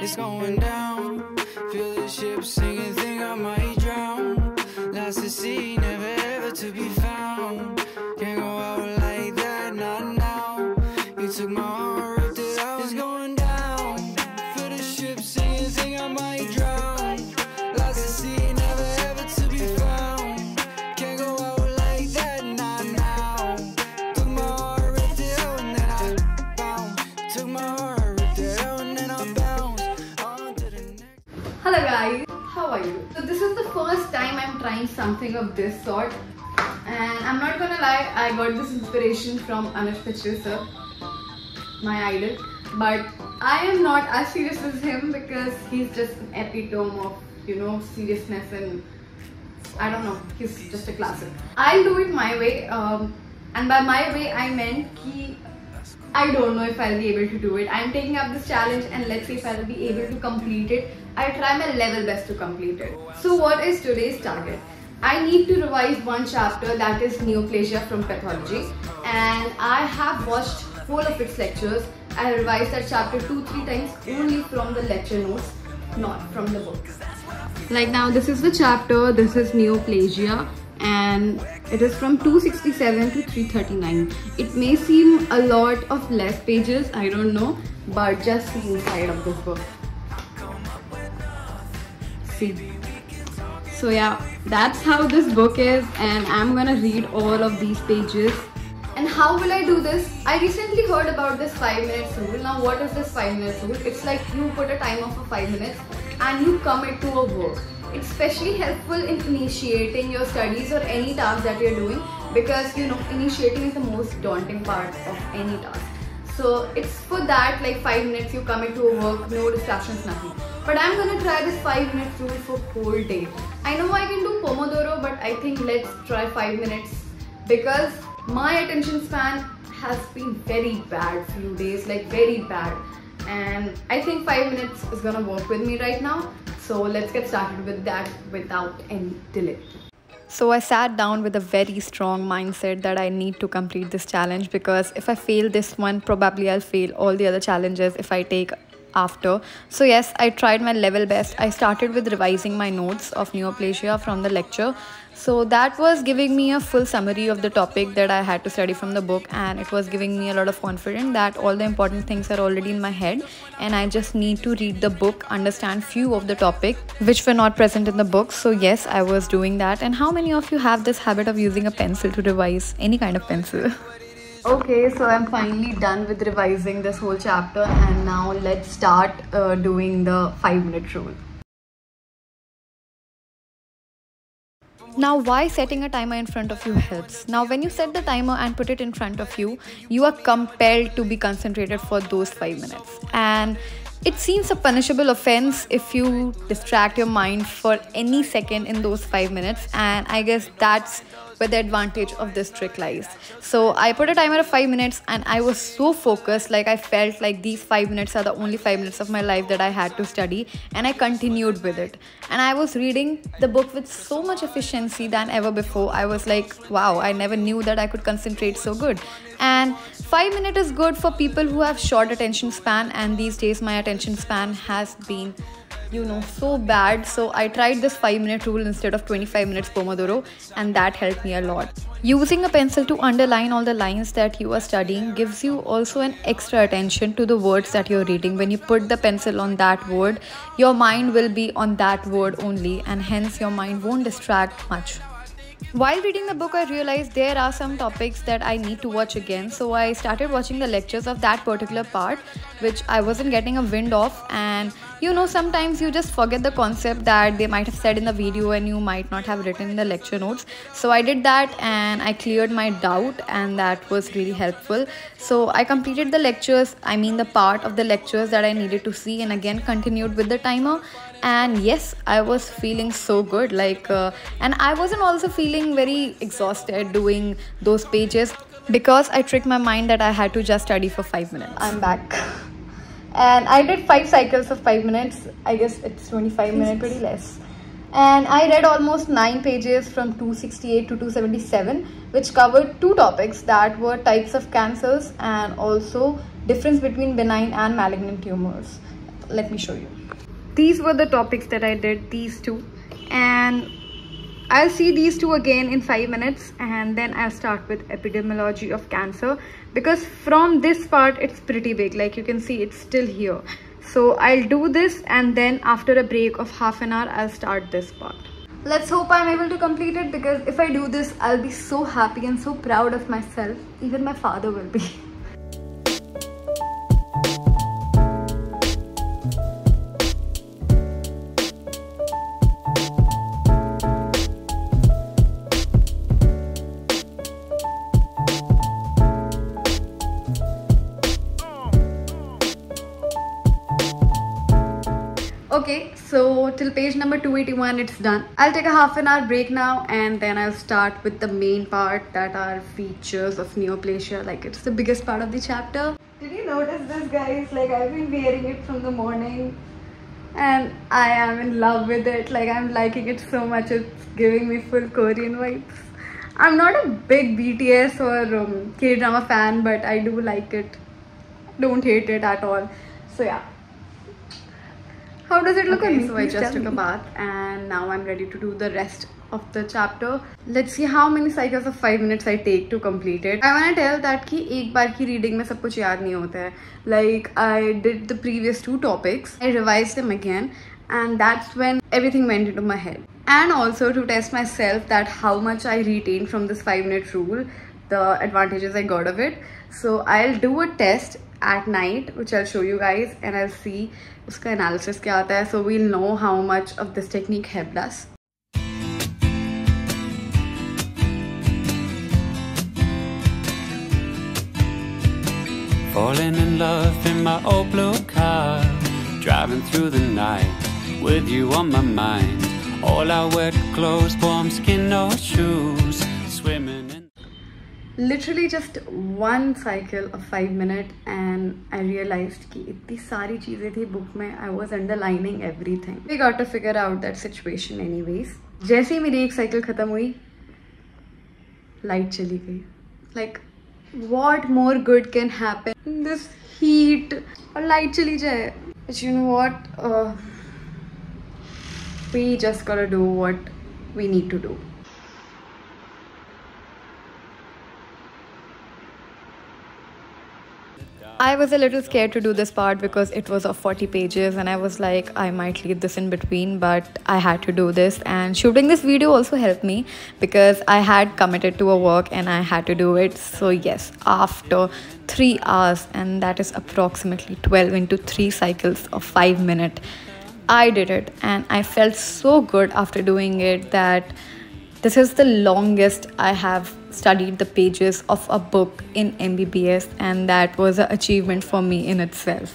it's going down. Feel the ship sinking, think I might drown. Lost at sea, never ever to be found. Can't go out like that, not now. You took my heart, ripped it out, it's going down. Feel the ship sinking, think I might drown. Lost at sea, never ever to be found. Can't go out like that, not now. Took my heart, ripped it out, and then I bound. Took my heart, ripped it out, and then I bounced on to the next. Hello guys, how are you? So this is the first time I'm trying something of this sort, and I'm not gonna lie, I got this inspiration from Anush Pichre sir, my idol, but I am not as serious as him because he's just an epitome of, you know, seriousness, and I don't know, he's just a classic. I'll do it my way, and by my way I meant ki I don't know if I'll be able to do it. I'm taking up this challenge, and let's see if I'll be able to complete it. I'll try my level best to complete it. So what is today's target? I need to revise one chapter, that is neoplasia from pathology, and I have watched whole of its lectures. I revised that chapter 2-3 times only from the lecture notes, not from the book. Like now, this is the chapter, this is neoplasia, and it is from 267 to 339. It may seem a lot of less pages, I don't know, but just see inside of this book. See. So yeah, that's how this book is, and I'm gonna read all of these pages. And how will I do this? I recently heard about this 5 minutes rule. Now what is this 5 minutes rule? It's like you put a timer for 5 minutes and you commit to a work. It's especially helpful in initiating your studies or any task that you're doing, because you know, initiating is the most daunting part of any task. So it's for that, like 5 minutes you commit to a work, no distractions, nothing. But I'm gonna try this 5 minutes rule for whole day. I know I can do Pomodoro, but I think let's try 5 minutes, because my attention span has been very bad few days, like very bad. And I think 5 minutes is gonna work with me right now. So let's get started with that without any delay. So I sat down with a very strong mindset that I need to complete this challenge, because if I fail this one, probably I'll fail all the other challenges if I take after. So yes, I tried my level best. I started with revising my notes of neoplasia from the lecture. So that was giving me a full summary of the topic that I had to study from the book, and it was giving me a lot of confidence that all the important things are already in my head, and I just need to read the book, understand few of the topic which were not present in the book. So yes, I was doing that. And how many of you have this habit of using a pencil to revise, any kind of pencil? Okay, so I'm finally done with revising this whole chapter, and now let's start doing the 5 minute rule. Now, why setting a timer in front of you helps? Now, when you set the timer and put it in front of you, you are compelled to be concentrated for those 5 minutes. And it seems a punishable offense if you distract your mind for any second in those 5 minutes. And I guess that's where the advantage of this trick lies. So I put a timer of 5 minutes, and I was so focused, like I felt like these 5 minutes are the only 5 minutes of my life that I had to study, and I continued with it. And I was reading the book with so much efficiency than ever before. I was like, wow, I never knew that I could concentrate so good. And 5 minutes is good for people who have short attention span, and these days my attention span has been, you know, so bad. So I tried this 5 minute rule instead of 25 minutes Pomodoro, and that helped me a lot. Using a pencil to underline all the lines that you are studying gives you also an extra attention to the words that you're reading. When you put the pencil on that word, your mind will be on that word only, and hence your mind won't distract much. While reading the book, I realized there are some topics that I need to watch again. So I started watching the lectures of that particular part, which I wasn't getting a wind of. And you know, sometimes you just forget the concept that they might have said in the video and you might not have written in the lecture notes. So I did that, and I cleared my doubt, and that was really helpful. So I completed the lectures, I mean the part of the lectures that I needed to see, and again continued with the timer. And yes, I was feeling so good, like and I wasn't also feeling very exhausted doing those pages, because I tricked my mind that I had to just study for 5 minutes. I'm back, and I did 5 cycles of 5 minutes. I guess it's 25 minutes, pretty less. And I read almost 9 pages from 268 to 277, which covered 2 topics that were types of cancers and also difference between benign and malignant tumors. let me show you. These were the topics that I did, these two, and I'll see these two again in 5 minutes, and then I'll start with epidemiology of cancer, because from this part it's pretty big. Like you can see, it's still here. So I'll do this, and then after a break of half an hour I'll start this part. Let's hope I'm able to complete it, because if I do this, I'll be so happy and so proud of myself. Even my father will be. Okay, so till page number 281 it's done. I'll take a half an hour break now, and then I'll start with the main part, that are features of neoplasia. Like, it's the biggest part of the chapter. Did you notice this, guys? Like, I've been wearing it from the morning and I am in love with it. Like, I'm liking it so much. It's giving me full Korean vibes. I'm not a big BTS or K-drama fan, but I do like it. Don't hate it at all. So yeah. How does it look on me? So I just took a bath, and now I'm ready to do the rest of the chapter. Let's see how many cycles of 5 minutes I take to complete it. I want to tell that कि एक बार की reading में सब कुछ याद नहीं होता है. Like, I did the previous 2 topics, I revised them again, and that's when everything went into my head. And also to test myself that how much I retained from this 5-minute rule, the advantages I got of it. So I'll do a test at night, which I'll show you guys, and I'll see uska analysis kya aata hai, so we'll know how much of this technique helped us. Falling in love in my old blue car, driving through the night with you on my mind. All our wet clothes, warm skin, no shoes, swimming in. Literally just one cycle of 5 minutes, and I realized कि इतनी सारी चीजें थी book में. I was underlining everything. We got to figure out that situation anyways. जैसे ही मेरी एक cycle खत्म हुई, light चली गई. Like, what more good can happen in this heat? और light चली जाए. But you know what? We just gotta do what we need to do. I was a little scared to do this part because it was of 40 pages, and I was like, I might leave this in between, but I had to do this. And shooting this video also helped me because I had committed to a work and I had to do it. So yes, after 3 hours, and that is approximately 12 into 3 cycles of 5 minutes, I did it, and I felt so good after doing it that this is the longest I have studied the pages of a book in MBBS, and that was an achievement for me in itself.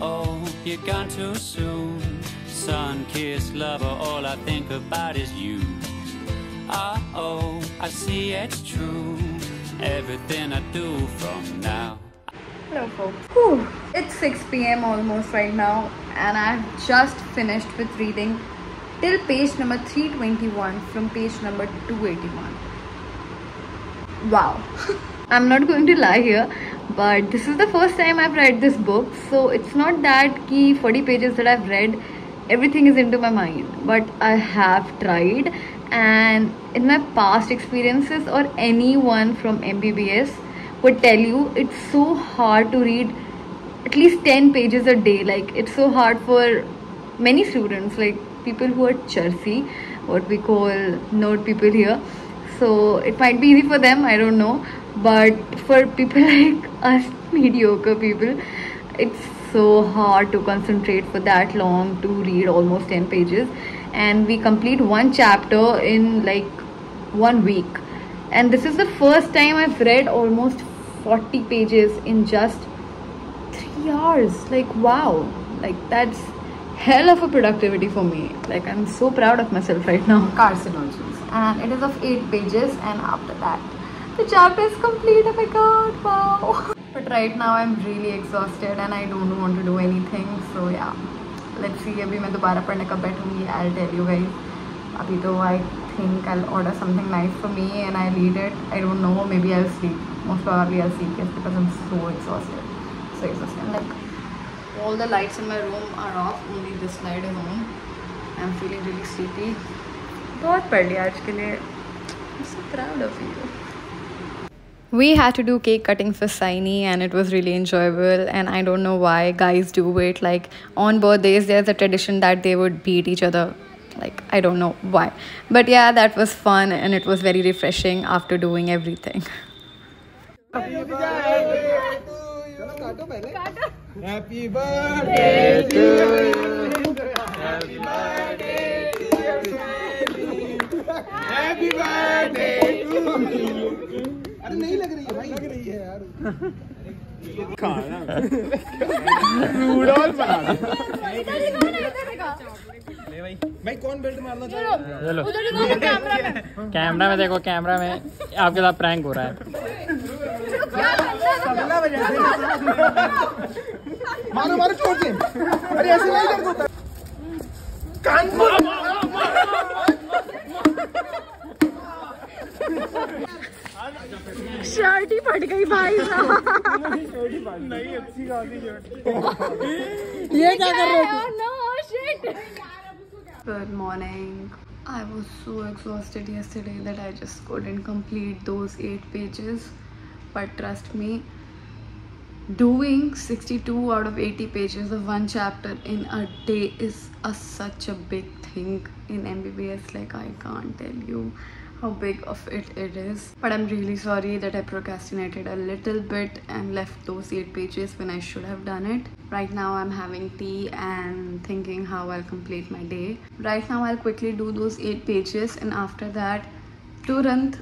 Oh, you're gone too soon. Sun-kissed lover, all I think about is you. Oh, I see it's true. Everything I do from now. Hello folks. Whew. It's 6 PM almost right now, and I've just finished with reading till page number 321 from page number 281. Wow. I'm not going to lie here, but this is the first time I've read this book, so it's not that key 40 pages that I've read, everything is into my mind, but I have tried, and in my past experiences, or anyone from MBBS would tell you, it's so hard to read at least 10 pages a day. Like, it's so hard for many students, like people who are churchy, what we call nerd people here. So it might be easy for them, I don't know, but for people like us mediocre people, it's so hard to concentrate for that long to read almost 10 pages. And we complete one chapter in like 1 week, and this is the first time I've read almost 40 pages in just 3 hours. Like, wow, like that's hell of a productivity for me. Like, I'm so proud of myself right now. Carcinogens, and it is of 8 pages, and after that the chapter is complete. Oh my god, wow. But right now I'm really exhausted and I don't want to do anything, so yeah, let's see. Abhi main dobara padhne kab baithungi, I'll tell you guys. Abhi to I think I'll order something nice for me and I'll eat it. I don't know, maybe I'll sleep. Most probably I'll sleep, yes, because I'm so exhausted. So exhausted. Like, all the lights in my room are off, only this light is on. I'm feeling really sleepy. बहुत पढ़ लिया आज के लिए. I'm so proud of you. We had to do cake cutting for Saini and it was really enjoyable, and I don't know why guys do it. Like on birthdays there's a tradition that they would beat each other. Like I don't know why. But yeah, that was fun and it was very refreshing after doing everything. Happy birthday to you. Happy birthday to you. Happy birthday to you. अरे नहीं लग रही है भाई, लग रही है यार. खाना रूडोल बना ले भाई. भाई कौन बेल्ट मारना चाह रहा है? चलो उधर देखो कैमरा में. कैमरा में देखो, कैमरा में आपके साथ प्रैंक हो रहा है. मारो मारो छोड़ दे. अरे ऐसे नहीं कर होता. कान शर्ट ही फट गई भाई साहब. नहीं अच्छी खासी शर्ट. ये क्या कर रहे हो? No shit. Good morning. I was so exhausted yesterday that I just couldn't complete those 8 pages. But trust me, doing 62 out of 80 pages of one chapter in a day is such a big thing in MBBS. Like I can't tell you how big of it is. But I'm really sorry that I procrastinated a little bit and left those 8 pages when I should have done it. Right now I'm having tea and thinking how I'll complete my day. Right now I'll quickly do those 8 pages, and after that turant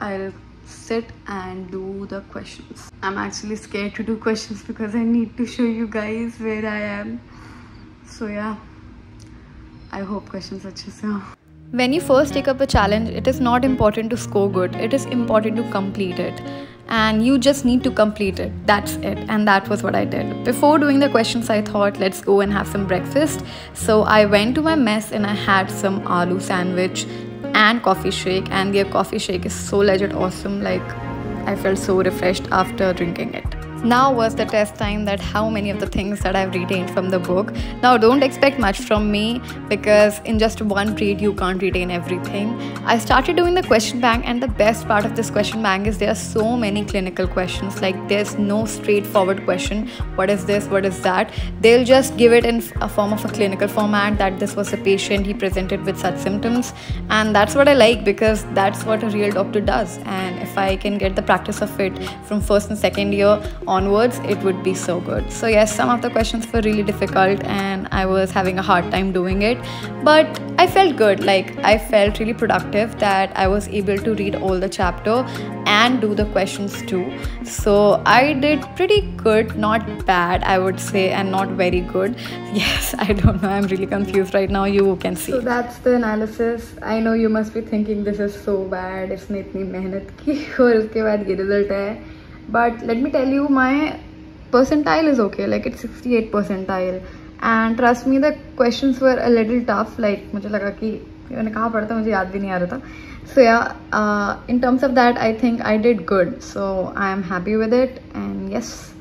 I'll sit and do the questions. I'm actually scared to do questions because I need to show you guys where I am. So yeah, I hope questions अच्छे से हो. When you first take up a challenge, it is not important to score good. It is important to complete it. And you just need to complete it. That's it. And that was what I did. Before doing the questions, I thought, let's go and have some breakfast. So I went to my mess and I had some aloo sandwich and coffee shake. And their coffee shake is so legit awesome. Like, I felt so refreshed after drinking it. Now was the test time, that how many of the things that I've retained from the book. Now don't expect much from me because in just one read you can't retain everything. I started doing the question bank, and the best part of this question bank is there are so many clinical questions. Like there's no straightforward question, what is this, what is that. They'll just give it in a form of a clinical format, that this was a patient, he presented with such symptoms. And that's what I like, because that's what a real doctor does. And if I can get the practice of it from first and second year onwards, it would be so good. So yes, some of the questions were really difficult and I was having a hard time doing it, but I felt good. Like I felt really productive that I was able to read all the chapter and do the questions too. So I did pretty good, not bad I would say, and not very good. Yes, I don't know, I'm really confused right now, you can see. So that's the analysis. I know you must be thinking this is so bad, इसने इतनी मेहनत की और उसके बाद ये result है. But let me tell you, my percentile is okay. Like it's 68 percentile. And trust me, the questions were a little tough. Like मुझे लगा कि मैंने कहाँ पढ़ा था, मुझे याद भी नहीं आ रहा था. So yeah, in terms of that, I think I did good. So I am happy with it. And yes,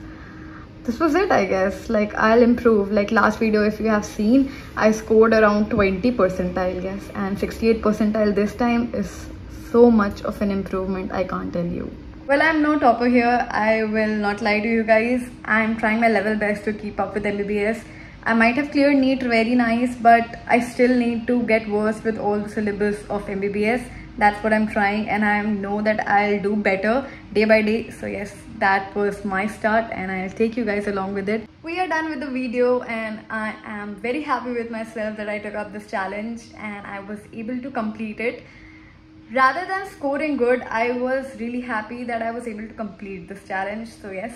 this was it, I guess. Like I'll improve. Like last video, if you have seen, I scored around 20 percentile, yes. And 68 percentile this time is so much of an improvement, I can't tell you. Well, I'm no topper here, I will not lie to you guys. I'm trying my level best to keep up with MBBS. I might have cleared NEET very nice, but I still need to get worse with all the syllabus of MBBS. That's what I'm trying, and I know that I'll do better day by day. So yes, that was my start and I'll take you guys along with it. We are done with the video and I am very happy with myself that I took up this challenge and I was able to complete it. Rather than scoring good, I was really happy that I was able to complete this challenge. So yes,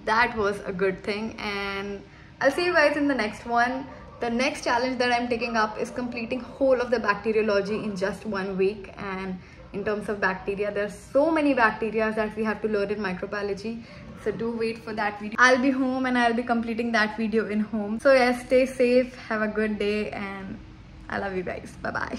that was a good thing, and I'll see you guys in the next one. The next challenge that I'm taking up is completing whole of the bacteriology in just 1 week. And in terms of bacteria, there's so many bacteria that we have to learn in microbiology. So do wait for that video. I'll be home and I'll be completing that video in home. So yes, stay safe, have a good day, and I love you guys. Bye bye.